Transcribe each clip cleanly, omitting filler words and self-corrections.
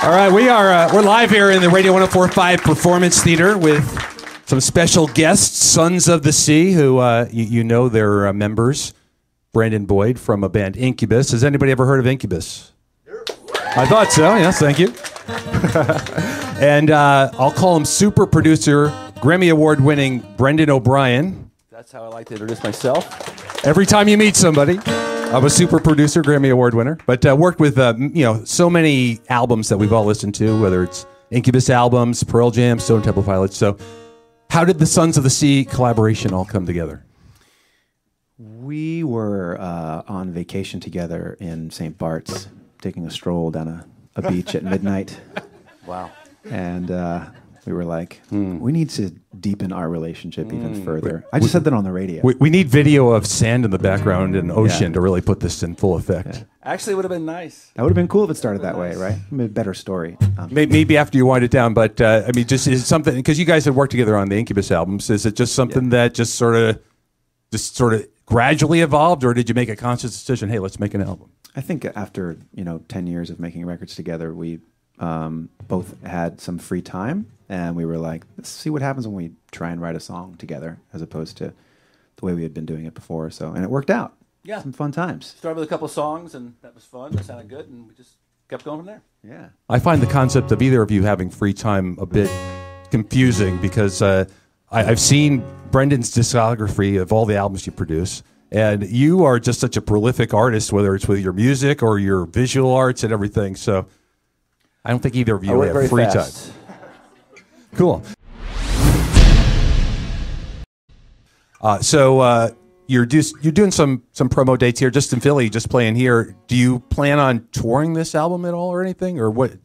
All right, we're live here in the Radio 104.5 Performance Theater with some special guests, Sons of the Sea, who you know they're members. Brandon Boyd from a band Incubus. Has anybody ever heard of Incubus? I thought so. Yes, thank you. And I'll call him super producer, Grammy Award-winning Brendan O'Brien. That's how I like to introduce myself. Every time you meet somebody, I'm a super producer, Grammy Award winner. But worked with so many albums that we've all listened to, whether it's Incubus albums, Pearl Jam, Stone Temple Pilots. So, how did the Sons of the Sea collaboration all come together? We were on vacation together in St. Bart's, taking a stroll down a beach at midnight. Wow. And we were like, we need to deepen our relationship even further. I just said that on the radio. We need video of sand in the background and ocean to really put this in full effect. Yeah. Actually, it would have been nice. That would have been cool if it started that way, right? A better story. Maybe after you wind it down, but I mean, just is it something, because you guys had worked together on the Incubus albums, is it just something that just sort of gradually evolved, or did you make a conscious decision, hey, let's make an album? I think after 10 years of making records together, we both had some free time, and we were like, let's see what happens when we try and write a song together, as opposed to the way we had been doing it before. And it worked out. Yeah, some fun times. Started with a couple songs, and that was fun. That sounded good, and we just kept going from there. Yeah. I find the concept of either of you having free time a bit confusing, because I've seen Brendan's discography of all the albums you produce, and you are just such a prolific artist, whether it's with your music or your visual arts and everything. So I don't think either of you have free time. Cool. So you're doing some promo dates here, just in Philly, just playing here. Do you plan on touring this album at all or anything, or what?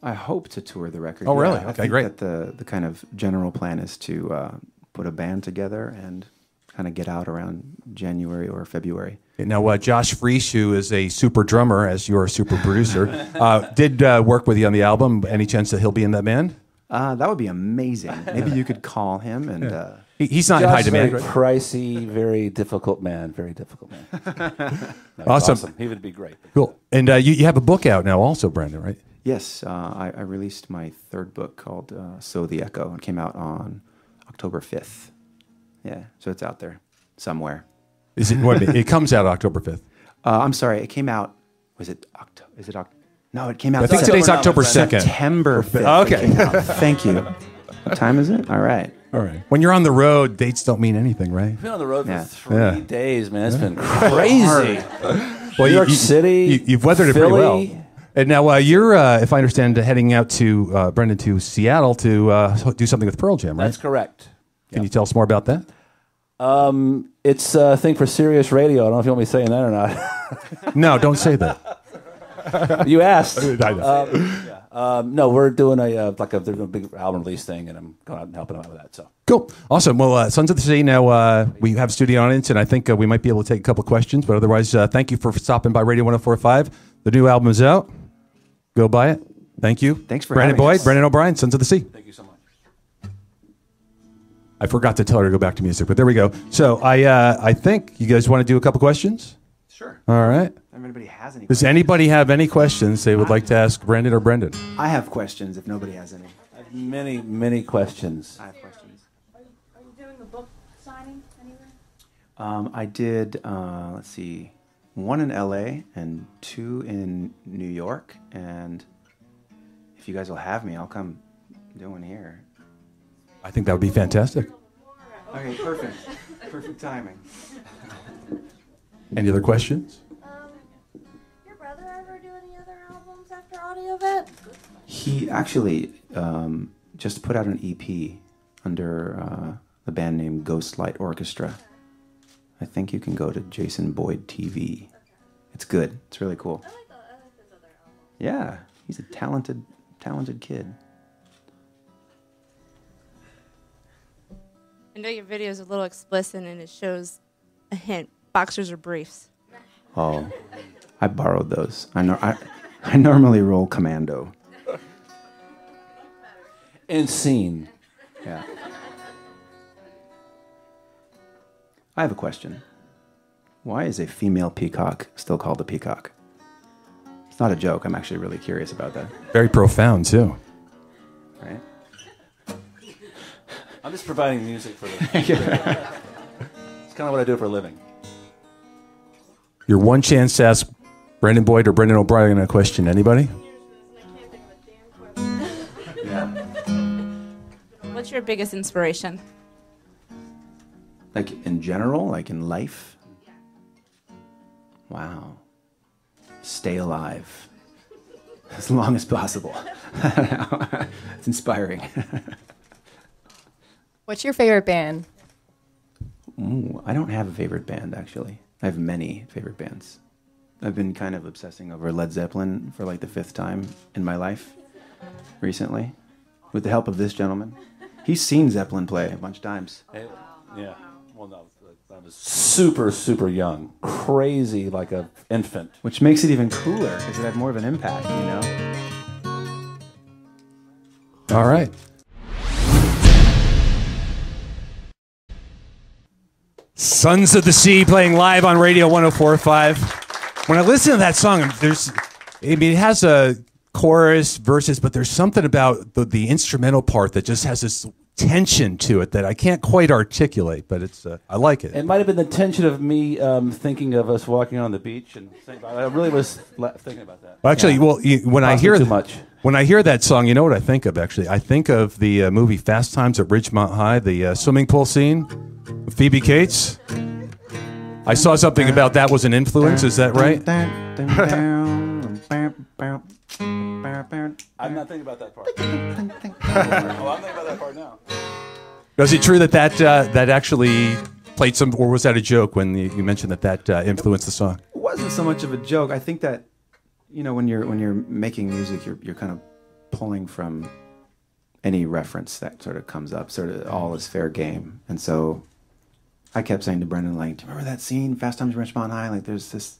I hope to tour the record. Oh, really? I Okay, think great. that the kind of general plan is to put a band together and kind of get out around January or February. Now, Josh Freese, who is a super drummer, as you're a super producer, did work with you on the album. Any chance that he'll be in that band? That would be amazing. Maybe you could call him and. He's not in high demand. Very pricey, very difficult man. Very difficult man. Awesome. He would be great. Cool. And you have a book out now, also, Brandon, right? Yes, I released my third book called "So the Echo." It came out on October 5th. Yeah, so it's out there somewhere. Is it? It comes out October 5th. I'm sorry, it came out. Was it October? Is it October? No, it came out. I think today's October 2nd. September 5th. Okay. Thank you. What time is it? All right. All right. When you're on the road, dates don't mean anything, right? We've been on the road for Yeah. 3 days, man. It's been crazy. Well, New York City, you've weathered it pretty Philly. well. And now you're, if I understand, heading out to Brendan to Seattle to do something with Pearl Jam, right? That's correct. Can you tell us more about that? It's a thing for Sirius Radio. I don't know if you want me saying that or not. No, don't say that. You asked. I know. No, we're doing a big album release thing, and I'm going out and helping them out with that. So Cool. Awesome. Well, Sons of the Sea, now we have a studio audience, and I think we might be able to take a couple questions. But otherwise, thank you for stopping by Radio 104.5. The new album is out. Go buy it. Thank you. Thanks for Brandon having Boyd, us. Brendan O'Brien, Sons of the Sea. thank you so much. I forgot to tell her to go back to music, but there we go. So I think you guys want to do a couple questions? Sure. All right. If anybody has any Does questions. anybody have any questions they would like to ask Brendan or Brendan? I have questions if nobody has any. I have many questions. I have questions. Are you doing a book signing anywhere? I did, let's see, 1 in LA and 2 in New York. And if you guys will have me, I'll come do one here. I think that would be fantastic. Okay, perfect. Perfect timing. Any other questions? Your brother ever do any other albums after Audio Vet? He actually just put out an EP under the band name Ghostlight Orchestra. I think you can go to Jason Boyd TV. It's good. It's really cool. I like his other albums. Yeah, he's a talented kid. I know your video is a little explicit and it shows a hint. Boxers or briefs? Oh, I borrowed those. I normally roll commando. And scene. Yeah. I have a question. Why is a female peacock still called a peacock? It's not a joke. I'm actually really curious about that. Very profound, too. Right? I'm just providing music for the. It's kind of what I do for a living. Your one chance to ask Brandon Boyd or Brendan O'Brien a question. Anybody? What's your biggest inspiration? Like in general, like in life? Wow. Stay alive. As long as possible. It's inspiring. What's your favorite band? Ooh, I don't have a favorite band, actually. I have many favorite bands. I've been kind of obsessing over Led Zeppelin for like the 5th time in my life recently, with the help of this gentleman. He's seen Zeppelin play a bunch of times. Yeah. Well, no, I was super, super young, crazy like an infant. Which makes it even cooler because it had more of an impact, you know? All right. Sons of the Sea playing live on Radio 104.5. When I listen to that song, it has a chorus, verses, but there's something about the instrumental part that just has this tension to it that I can't quite articulate, but I like it. It might have been the tension of me thinking of us walking on the beach, and I really was thinking about that. Well, actually, when I hear too much. When I hear that song, you know what I think of? Actually, I think of the movie Fast Times at Ridgemont High, the swimming pool scene with Phoebe Cates. I saw something about that was an influence. Is that right? I'm not thinking about that part. I'm thinking about that part now. Was it true that actually played some, or was that a joke when you mentioned that influenced the song? It wasn't so much of a joke. I think that, you know, when you're making music, you're kind of pulling from any reference that sort of comes up. Sort of all is fair game. And so I kept saying to Brendan, like, do you remember that scene, Fast Times at Ridgemont High? Like, there's this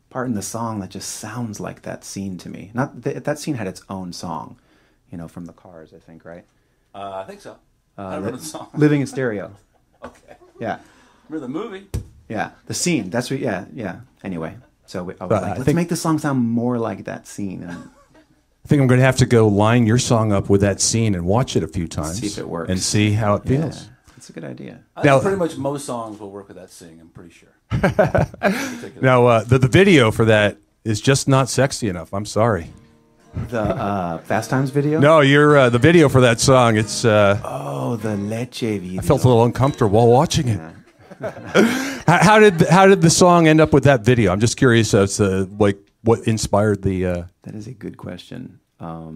part in the song that just sounds like that scene to me. Not that scene had its own song, you know, from the Cars, I think, right? I think so. I don't remember the song. Living in Stereo. Okay. Yeah. Remember the movie? Yeah. The scene. That's what. Yeah. Anyway, so I was like, let's think, make the song sound more like that scene. And I think I'm going to have to go line your song up with that scene and watch it a few times. See if it works. And see how it feels. Yeah, that's a good idea. I think pretty much most songs will work with that scene, I'm pretty sure. Now, the video for that is just not sexy enough. I'm sorry. The Fast Times video? No, the video for that song. It's oh, the Leche video. I felt a little uncomfortable while watching it. How did the song end up with that video? I'm just curious as to like what inspired the. That is a good question. A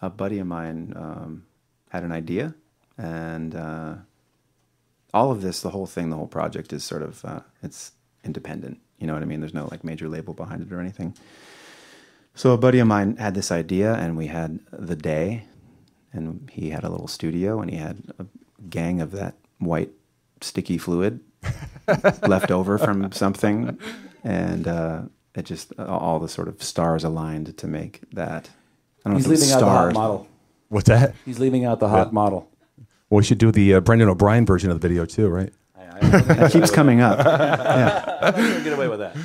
buddy of mine had an idea, and all of this, the whole project is sort of it's independent. You know what I mean? There's no like major label behind it or anything. So a buddy of mine had this idea, and we had the day, and he had a little studio, and he had a gang of that white sticky fluid left over from something, and it just all the sort of stars aligned to make that. I don't know. He's if it was leaving out the hot stars. model. What's that? He's leaving out the hot model. Well, we should do the Brendan O'Brien version of the video too, right? That keeps coming up. Yeah. I'm not going to get away with that.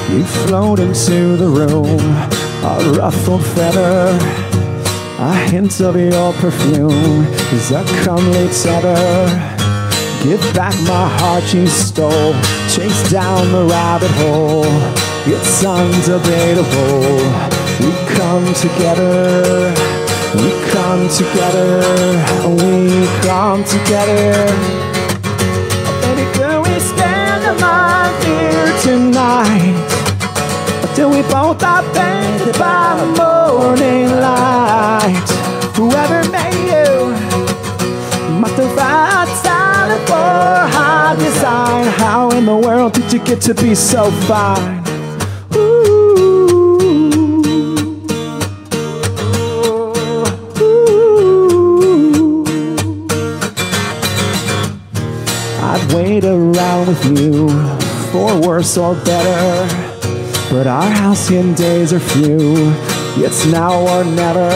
You float into the room, a ruffled feather, a hint of your perfume is a comely tether. Give back my heart you stole, chase down the rabbit hole. It's undebatable. We come together, we come together, we come together. Baby girl, we spend the night here tonight, till we both are painted by the morning light. Whoever made you must have had talent for high design. How in the world did you get to be so fine? Ooh, ooh. I'd wait around with you for worse or better. but our halcyon days are few. It's now or never.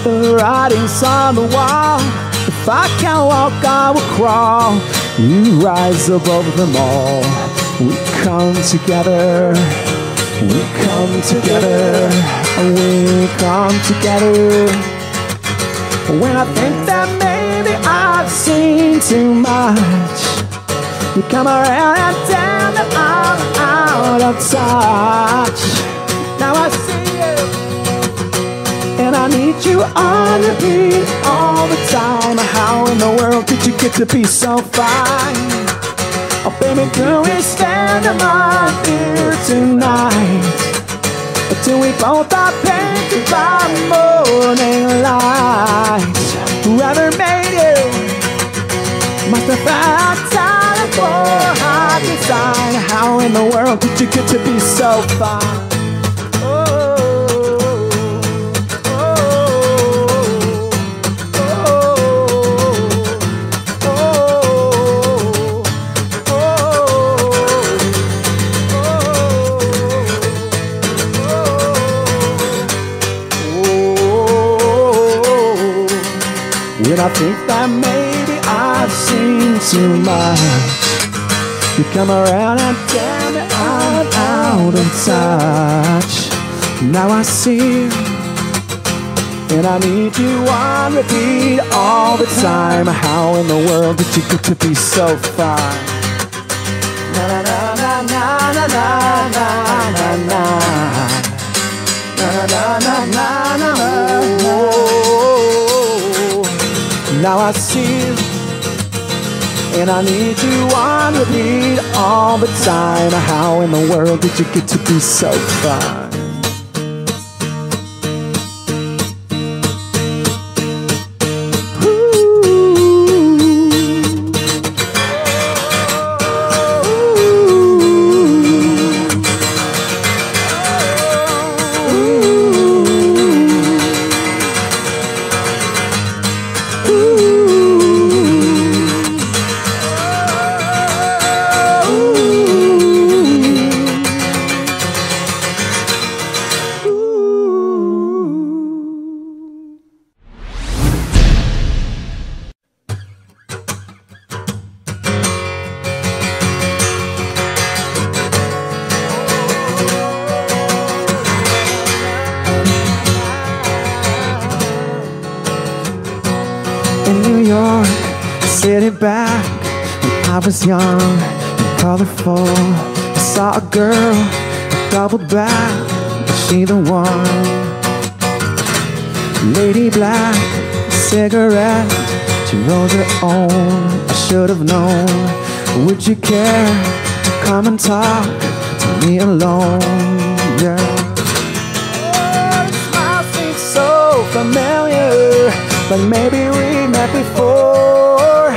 The writing's on the wall. If I can't walk, I will crawl. You rise above them all. We come together. We come together. We come together. When I think that maybe I've seen too much, you come around and tell me I'm out of touch. Now I see you, and I need you on repeat all the time. How in the world did you get to be so fine? Oh baby, can we spend a month here tonight? Till we both are painted by morning light. Whoever made you must have found time for high design. How in the world did you get to be so fine? When I think that maybe I've seen too much, you come around and tell me I'm out of touch. Now I see you, and I need you on repeat all the time. How in the world did you get to be so fine? Na na na na na na na na na na na na na na na. Now I see you, and I need you on repeat all the time. How in the world did you get to be so fine? In New York, city back when I was young and colorful, I saw a girl, I doubled back, was she the one? Lady Black, cigarette, she rolls her own. I should have known. Would you care to come and talk to me alone? Yeah. Oh, the smile seems so familiar, but maybe we met before.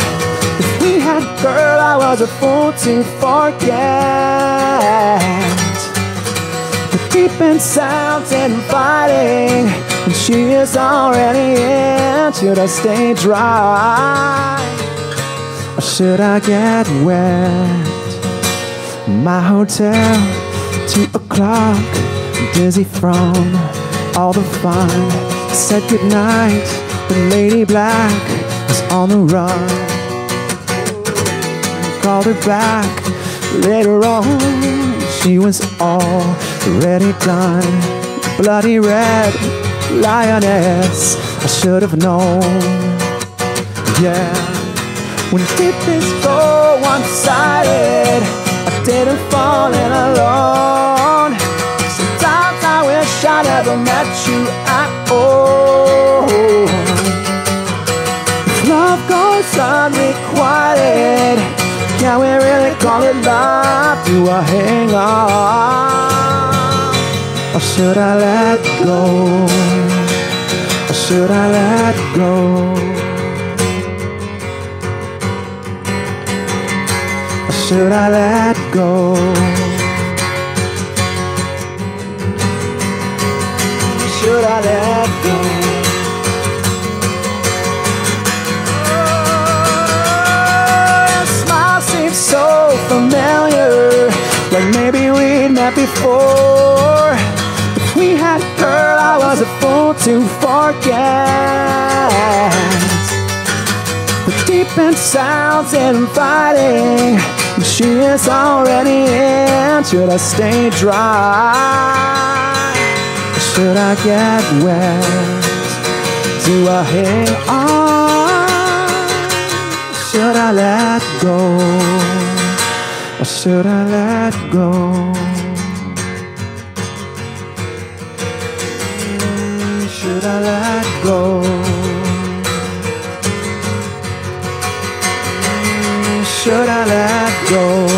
If we had, girl, I was a fool to forget. The deep inside inviting, and she is already in. Should I stay dry, or should I get wet? My hotel, 2 o'clock, dizzy from all the fun. Said goodnight, but Lady Black was on the run. Called her back later on, she was already done. Bloody red lioness, I should have known. Yeah, when deep is so one-sided, I didn't fall in alone. Sometimes I wish I never met you at all. If love goes unrequited, can we really call it love? Do I hang on, or should I let go? Or should I let go? Or should I let go? Should I let go? Oh, your smile seems so familiar, like maybe we'd met that before. If we had, girl, I was a fool to forget. But deep inside, inviting, she is already in. Should I stay dry? Or should I get wet? Do I hang on? Should I let go? Or should I let go? Should I let go? Should I let go?